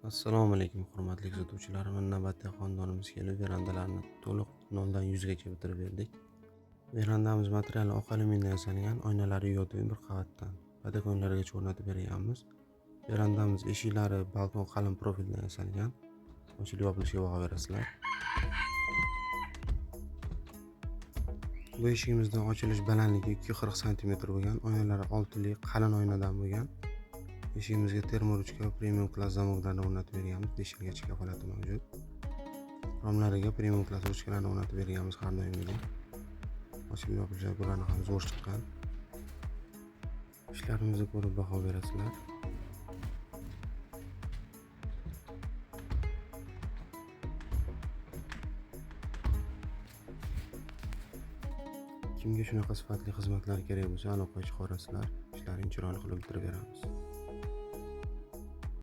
Assalomu alaykum hurmatli kuzatuvchilar. Mana navbatdagi xonadonimizga kelib verandalarni to'liq 0 dan 100 gacha bitirib berdik. Verandamiz materiali oq alyumindan yasalgan, oynalari yo'l bir qavatdan podokонlargacha o'rnatib berganmiz. Verandamiz eshiklari balkon qalin profildan yasalgan. Ochilib yopilishiga baho berasizlar. Bu eshigimizning ochilish balandligi 240 cm bo'lgan, oynalari oltili qalin oynadan bo'lgan. Eshigimizga termoruchka va premium klass zamoklarni o'rnatib berganmiz. 5 yilgacha kafolati mavjud. Romlariga premium klass ruchkalarni o'rnatib berganmiz har doimgidek. Ochilib yopilishi bularni ham zo'r chiqqan. Ishlarimizni ko'rib baho berasizlar. Kimga shunaqa sifatli xizmatlar kerak bo'lsa, aloqaga chiqarasizlar. Ishlarini chiroyli qilib bitirib beramiz.